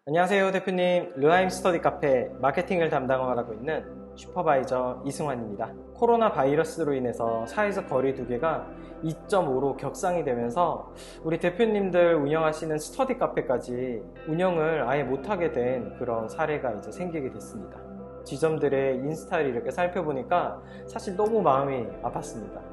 안녕하세요 대표님. 르하임 스터디 카페 마케팅을 담당하고 있는 슈퍼바이저 이승환입니다. 코로나 바이러스로 인해서 사회적 거리두기가 2.5로 격상이 되면서 우리 대표님들 운영하시는 스터디 카페까지 운영을 아예 못하게 된 그런 사례가 이제 생기게 됐습니다. 지점들의 인스타를 이렇게 살펴보니까 사실 너무 마음이 아팠습니다.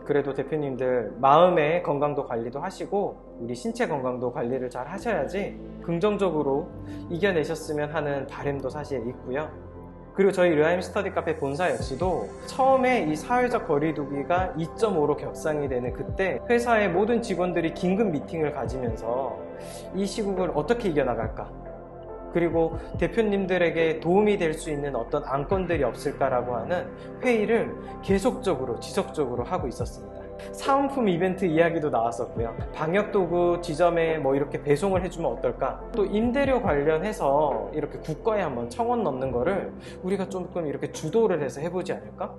그래도 대표님들 마음의 건강도 관리도 하시고 우리 신체 건강도 관리를 잘 하셔야지 긍정적으로 이겨내셨으면 하는 바람도 사실 있고요. 그리고 저희 르하임 스터디 카페 본사 역시도 처음에 이 사회적 거리두기가 2.5로 격상이 되는 그때 회사의 모든 직원들이 긴급 미팅을 가지면서 이 시국을 어떻게 이겨나갈까, 그리고 대표님들에게 도움이 될 수 있는 어떤 안건들이 없을까라고 하는 회의를 계속적으로 지속적으로 하고 있었습니다. 사은품 이벤트 이야기도 나왔었고요. 방역도구 지점에 뭐 이렇게 배송을 해주면 어떨까, 또 임대료 관련해서 이렇게 국가에 한번 청원 넣는 거를 우리가 조금 이렇게 주도를 해서 해보지 않을까,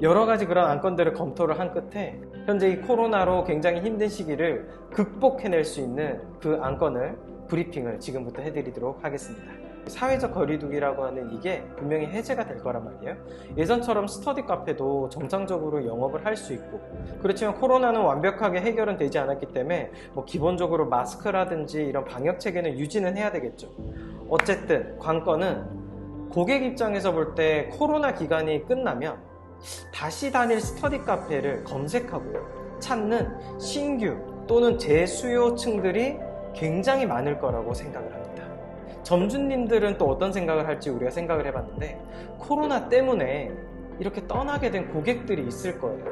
여러 가지 그런 안건들을 검토를 한 끝에 현재 이 코로나로 굉장히 힘든 시기를 극복해낼 수 있는 그 안건을 브리핑을 지금부터 해드리도록 하겠습니다. 사회적 거리두기라고 하는 이게 분명히 해제가 될 거란 말이에요. 예전처럼 스터디 카페도 정상적으로 영업을 할 수 있고, 그렇지만 코로나는 완벽하게 해결은 되지 않았기 때문에 뭐 기본적으로 마스크라든지 이런 방역 체계는 유지는 해야 되겠죠. 어쨌든 관건은 고객 입장에서 볼 때 코로나 기간이 끝나면 다시 다닐 스터디 카페를 검색하고 찾는 신규 또는 재수요층들이 굉장히 많을 거라고 생각을 합니다. 점주님들은 또 어떤 생각을 할지 우리가 생각을 해봤는데, 코로나 때문에 이렇게 떠나게 된 고객들이 있을 거예요.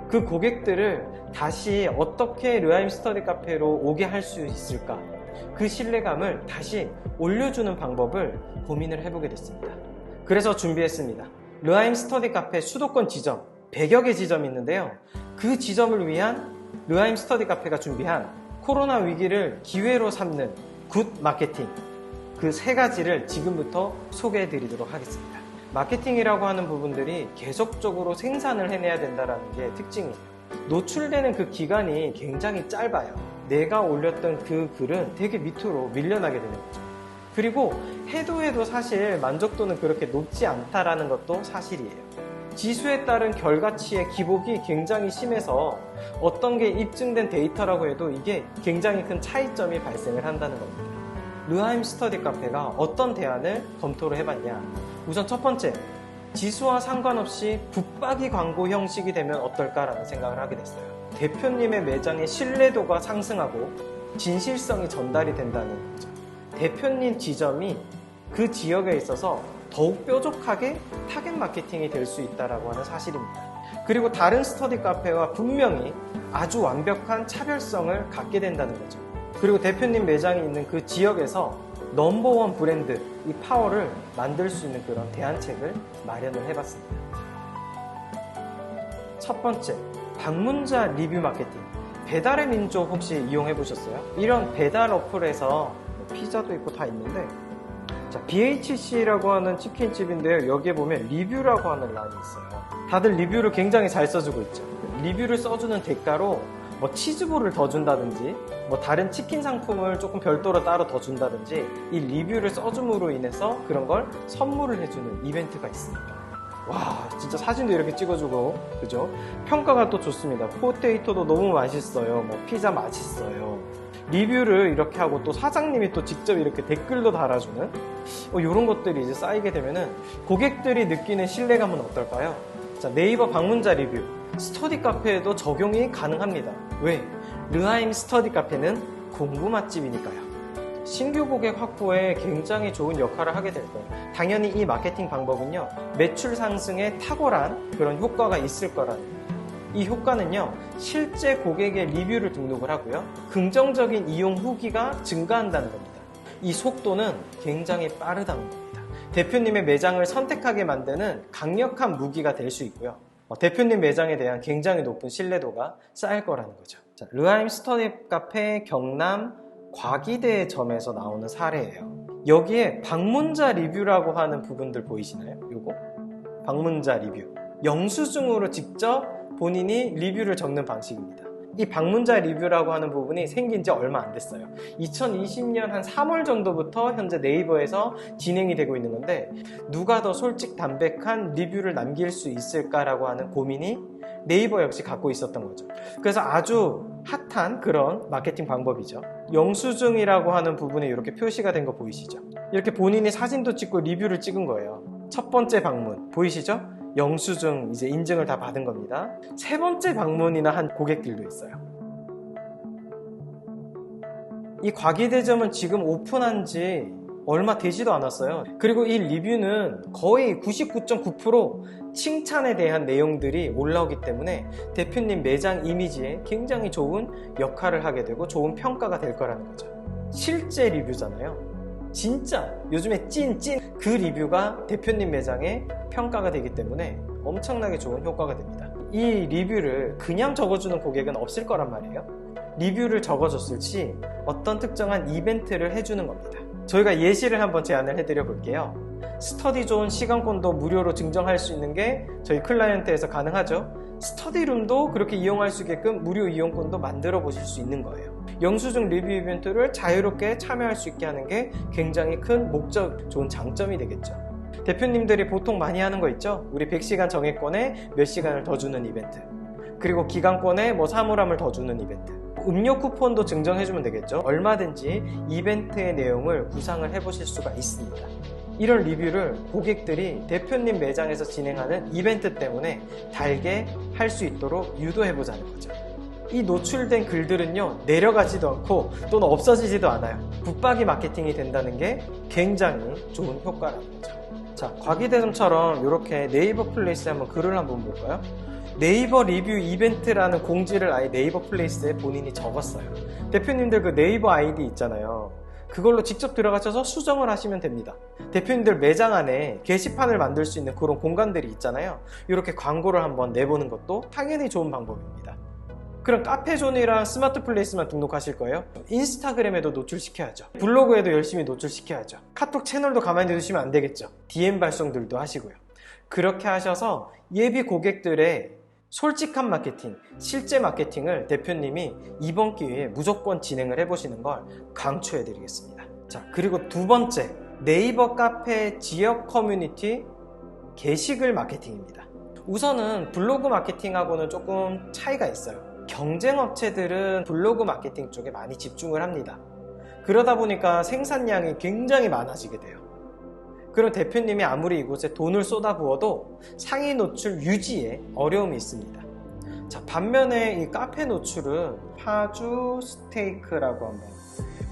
그 고객들을 다시 어떻게 르하임 스터디 카페로 오게 할 수 있을까, 그 신뢰감을 다시 올려주는 방법을 고민을 해보게 됐습니다. 그래서 준비했습니다. 르하임 스터디 카페 수도권 지점 100여 개 지점이 있는데요, 그 지점을 위한 르하임 스터디 카페가 준비한 코로나 위기를 기회로 삼는 굿 마케팅, 그 세 가지를 지금부터 소개해 드리도록 하겠습니다. 마케팅이라고 하는 부분들이 계속적으로 생산을 해내야 된다는 게 특징이에요. 노출되는 그 기간이 굉장히 짧아요. 내가 올렸던 그 글은 되게 밑으로 밀려나게 되는 거죠. 그리고 해도 사실 만족도는 그렇게 높지 않다라는 것도 사실이에요. 지수에 따른 결과치의 기복이 굉장히 심해서 어떤 게 입증된 데이터라고 해도 이게 굉장히 큰 차이점이 발생을 한다는 겁니다. 르하임 스터디 카페가 어떤 대안을 검토를 해봤냐. 우선 첫 번째, 지수와 상관없이 붙박이 광고 형식이 되면 어떨까라는 생각을 하게 됐어요. 대표님의 매장의 신뢰도가 상승하고 진실성이 전달이 된다는 거죠. 대표님 지점이 그 지역에 있어서 더욱 뾰족하게 타겟 마케팅이 될 수 있다는 하는 사실입니다. 그리고 다른 스터디 카페와 분명히 아주 완벽한 차별성을 갖게 된다는 거죠. 그리고 대표님 매장이 있는 그 지역에서 넘버원 브랜드, 이 파워를 만들 수 있는 그런 대안책을 마련을 해봤습니다. 첫 번째, 방문자 리뷰 마케팅. 배달의 민족 혹시 이용해 보셨어요? 이런 배달 어플에서 피자도 있고 다 있는데, 자, BHC라고 하는 치킨집인데요, 여기에 보면 리뷰라고 하는 란이 있어요. 다들 리뷰를 굉장히 잘 써주고 있죠. 리뷰를 써주는 대가로 뭐 치즈볼을 더 준다든지, 뭐 다른 치킨 상품을 조금 별도로 따로 더 준다든지, 이 리뷰를 써줌으로 인해서 그런 걸 선물을 해주는 이벤트가 있습니다. 와, 진짜 사진도 이렇게 찍어주고, 그죠? 평가가 또 좋습니다. 포테이토도 너무 맛있어요. 뭐 피자 맛있어요. 리뷰를 이렇게 하고 또 사장님이 또 직접 이렇게 댓글도 달아주는 이런 것들이 이제 쌓이게 되면은 고객들이 느끼는 신뢰감은 어떨까요? 자, 네이버 방문자 리뷰, 스터디 카페에도 적용이 가능합니다. 왜? 르하임 스터디 카페는 공부 맛집이니까요. 신규 고객 확보에 굉장히 좋은 역할을 하게 될 거예요. 당연히 이 마케팅 방법은요, 매출 상승에 탁월한 그런 효과가 있을 거라는 거예요. 이 효과는요, 실제 고객의 리뷰를 등록을 하고요, 긍정적인 이용 후기가 증가한다는 겁니다. 이 속도는 굉장히 빠르다는 겁니다. 대표님의 매장을 선택하게 만드는 강력한 무기가 될 수 있고요, 대표님 매장에 대한 굉장히 높은 신뢰도가 쌓일 거라는 거죠. 자, 르하임 스터디 카페 경남 과기대점에서 나오는 사례예요. 여기에 방문자 리뷰라고 하는 부분들 보이시나요? 요거 방문자 리뷰, 영수증으로 직접 본인이 리뷰를 적는 방식입니다. 이 방문자 리뷰라고 하는 부분이 생긴 지 얼마 안 됐어요. 2020년 한 3월 정도부터 현재 네이버에서 진행이 되고 있는 건데, 누가 더 솔직 담백한 리뷰를 남길 수 있을까라고 하는 고민이 네이버 역시 갖고 있었던 거죠. 그래서 아주 핫한 그런 마케팅 방법이죠. 영수증이라고 하는 부분에 이렇게 표시가 된 거 보이시죠? 이렇게 본인이 사진도 찍고 리뷰를 찍은 거예요. 첫 번째 방문 보이시죠? 영수증 이제 인증을 다 받은 겁니다. 세 번째 방문이나 한 고객들도 있어요. 이 과기대점은 지금 오픈한 지 얼마 되지도 않았어요. 그리고 이 리뷰는 거의 99.9% 칭찬에 대한 내용들이 올라오기 때문에 대표님 매장 이미지에 굉장히 좋은 역할을 하게 되고 좋은 평가가 될 거라는 거죠. 실제 리뷰잖아요. 진짜 요즘에 찐 그 리뷰가 대표님 매장에 평가가 되기 때문에 엄청나게 좋은 효과가 됩니다. 이 리뷰를 그냥 적어주는 고객은 없을 거란 말이에요. 리뷰를 적어줬을 시 어떤 특정한 이벤트를 해주는 겁니다. 저희가 예시를 한번 제안을 해드려 볼게요. 스터디존 시간권도 무료로 증정할 수 있는 게 저희 클라이언트에서 가능하죠. 스터디룸도 그렇게 이용할 수 있게끔 무료 이용권도 만들어 보실 수 있는 거예요. 영수증 리뷰 이벤트를 자유롭게 참여할 수 있게 하는 게 굉장히 큰 목적, 좋은 장점이 되겠죠. 대표님들이 보통 많이 하는 거 있죠? 우리 100시간 정액권에 몇 시간을 더 주는 이벤트, 그리고 기간권에 뭐 사물함을 더 주는 이벤트, 음료 쿠폰도 증정해주면 되겠죠. 얼마든지 이벤트의 내용을 구상을 해보실 수가 있습니다. 이런 리뷰를 고객들이 대표님 매장에서 진행하는 이벤트 때문에 달게 할 수 있도록 유도해보자는 거죠. 이 노출된 글들은요, 내려가지도 않고 또는 없어지지도 않아요. 붙박이 마케팅이 된다는 게 굉장히 좋은 효과라는 거죠. 자, 과기대점처럼 이렇게 네이버 플레이스에 한번 글을 한번 볼까요? 네이버 리뷰 이벤트라는 공지를 아예 네이버 플레이스에 본인이 적었어요. 대표님들 그 네이버 아이디 있잖아요. 그걸로 직접 들어가셔서 수정을 하시면 됩니다. 대표님들 매장 안에 게시판을 만들 수 있는 그런 공간들이 있잖아요. 이렇게 광고를 한번 내보는 것도 당연히 좋은 방법입니다. 그럼 카페존이랑 스마트 플레이스만 등록하실 거예요? 인스타그램에도 노출시켜야죠. 블로그에도 열심히 노출시켜야죠. 카톡 채널도 가만히 두시면 안 되겠죠. DM 발송들도 하시고요. 그렇게 하셔서 예비 고객들의 솔직한 마케팅, 실제 마케팅을 대표님이 이번 기회에 무조건 진행을 해보시는 걸 강추해 드리겠습니다. 자, 그리고 두 번째, 네이버 카페 지역 커뮤니티 게시글 마케팅입니다. 우선은 블로그 마케팅하고는 조금 차이가 있어요. 경쟁 업체들은 블로그 마케팅 쪽에 많이 집중을 합니다. 그러다 보니까 생산량이 굉장히 많아지게 돼요. 그럼 대표님이 아무리 이곳에 돈을 쏟아부어도 상위 노출 유지에 어려움이 있습니다. 자, 반면에 이 카페 노출은 파주 스테이크라고 한번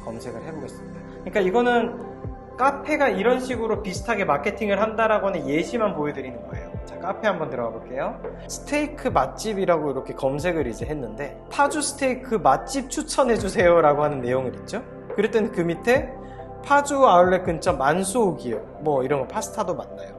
검색을 해보겠습니다. 그러니까 이거는 카페가 이런 식으로 비슷하게 마케팅을 한다라고 하는 예시만 보여드리는 거예요. 자, 카페 한번 들어가 볼게요. 스테이크 맛집이라고 이렇게 검색을 이제 했는데, 파주 스테이크 맛집 추천해주세요 라고 하는 내용을 있죠. 그랬더니 그 밑에 파주 아울렛 근처 만수오기요, 뭐 이런 거 파스타도 맞나요?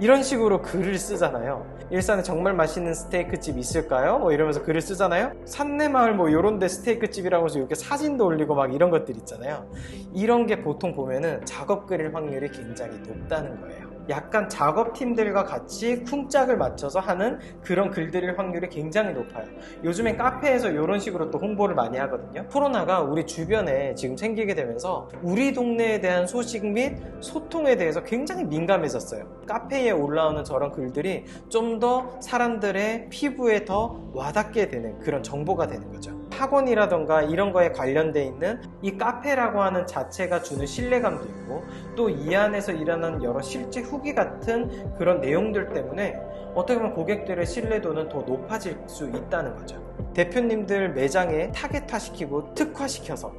이런 식으로 글을 쓰잖아요. 일산에 정말 맛있는 스테이크 집 있을까요? 뭐 이러면서 글을 쓰잖아요. 산내마을 뭐 요런 데 스테이크 집이라고 해서 이렇게 사진도 올리고 막 이런 것들 있잖아요. 이런 게 보통 보면은 작업글일 확률이 굉장히 높다는 거예요. 약간 작업팀들과 같이 쿵짝을 맞춰서 하는 그런 글들일 확률이 굉장히 높아요. 요즘엔 카페에서 이런 식으로 또 홍보를 많이 하거든요. 코로나가 우리 주변에 지금 생기게 되면서 우리 동네에 대한 소식 및 소통에 대해서 굉장히 민감해졌어요. 카페에 올라오는 저런 글들이 좀 더 사람들의 피부에 더 와닿게 되는 그런 정보가 되는 거죠. 학원이라던가 이런 거에 관련돼 있는 이 카페라고 하는 자체가 주는 신뢰감도 있고, 또 이 안에서 일어나는 여러 실제 후기 같은 그런 내용들 때문에 어떻게 보면 고객들의 신뢰도는 더 높아질 수 있다는 거죠. 대표님들 매장에 타겟화시키고 특화시켜서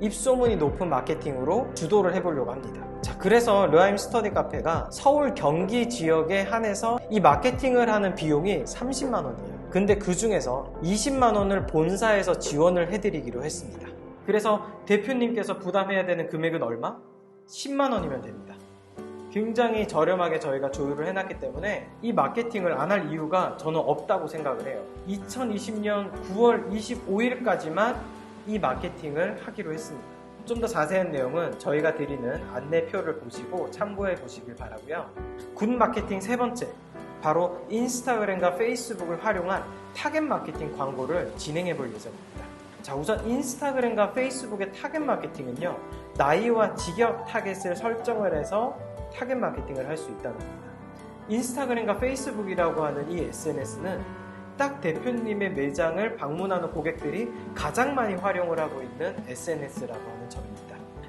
입소문이 높은 마케팅으로 주도를 해보려고 합니다. 자, 그래서 르하임 스터디 카페가 서울 경기 지역에 한해서 이 마케팅을 하는 비용이 30만 원이에요. 근데 그 중에서 20만 원을 본사에서 지원을 해드리기로 했습니다. 그래서 대표님께서 부담해야 되는 금액은 얼마? 10만 원이면 됩니다. 굉장히 저렴하게 저희가 조율을 해놨기 때문에 이 마케팅을 안 할 이유가 저는 없다고 생각을 해요. 2020년 9월 25일까지만 이 마케팅을 하기로 했습니다. 좀 더 자세한 내용은 저희가 드리는 안내표를 보시고 참고해 보시길 바라고요. 굿 마케팅 세 번째, 바로 인스타그램과 페이스북을 활용한 타겟 마케팅 광고를 진행해 볼 예정입니다. 자, 우선 인스타그램과 페이스북의 타겟 마케팅은요, 나이와 직업 타겟을 설정을 해서 타겟 마케팅을 할 수 있다는 겁니다. 인스타그램과 페이스북이라고 하는 이 SNS는 딱 대표님의 매장을 방문하는 고객들이 가장 많이 활용을 하고 있는 SNS라고 하는 점입니다.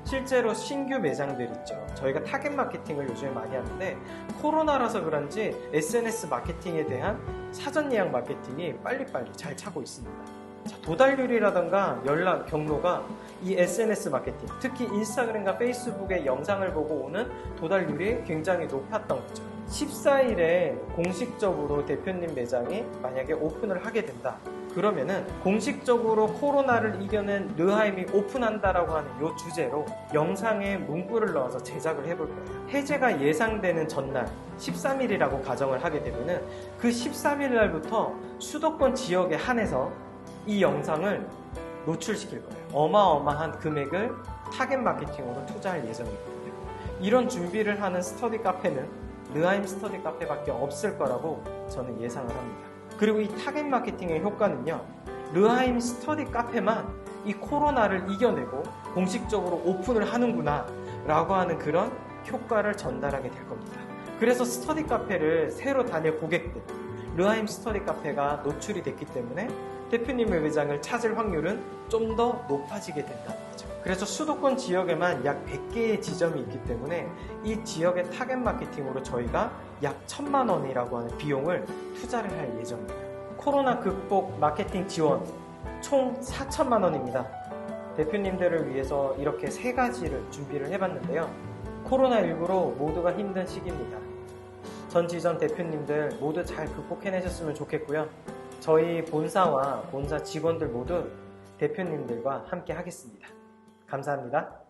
실제로 신규 매장들 있죠. 저희가 타겟 마케팅을 요즘에 많이 하는데 코로나라서 그런지 SNS 마케팅에 대한 사전 예약 마케팅이 빨리빨리 잘 차고 있습니다. 자, 도달률이라던가 연락 경로가 이 SNS 마케팅, 특히 인스타그램과 페이스북의 영상을 보고 오는 도달률이 굉장히 높았던 거죠. 14일에 공식적으로 대표님 매장이 만약에 오픈을 하게 된다. 그러면은 공식적으로 코로나를 이겨낸 르하임이 오픈한다라고 하는 이 주제로 영상에 문구를 넣어서 제작을 해볼 거예요. 해제가 예상되는 전날 13일이라고 가정을 하게 되면은 그 13일 날부터 수도권 지역에 한해서 이 영상을 노출시킬 거예요. 어마어마한 금액을 타겟 마케팅으로 투자할 예정이거든요. 이런 준비를 하는 스터디 카페는 르하임 스터디 카페밖에 없을 거라고 저는 예상을 합니다. 그리고 이 타겟 마케팅의 효과는요, 르하임 스터디 카페만 이 코로나를 이겨내고 공식적으로 오픈을 하는구나 라고 하는 그런 효과를 전달하게 될 겁니다. 그래서 스터디 카페를 새로 다닐 고객들, 르하임 스터디 카페가 노출이 됐기 때문에 대표님의 매장을 찾을 확률은 좀 더 높아지게 된다는 거죠. 그래서 수도권 지역에만 약 100개의 지점이 있기 때문에 이 지역의 타겟 마케팅으로 저희가 약 1,000만 원이라고 하는 비용을 투자를 할 예정입니다. 코로나 극복 마케팅 지원 총 4,000만 원입니다. 대표님들을 위해서 이렇게 세 가지를 준비를 해봤는데요. 코로나19로 모두가 힘든 시기입니다. 전 지점 대표님들 모두 잘 극복해내셨으면 좋겠고요. 저희 본사와 본사 직원들 모두 대표님들과 함께 하겠습니다. 감사합니다.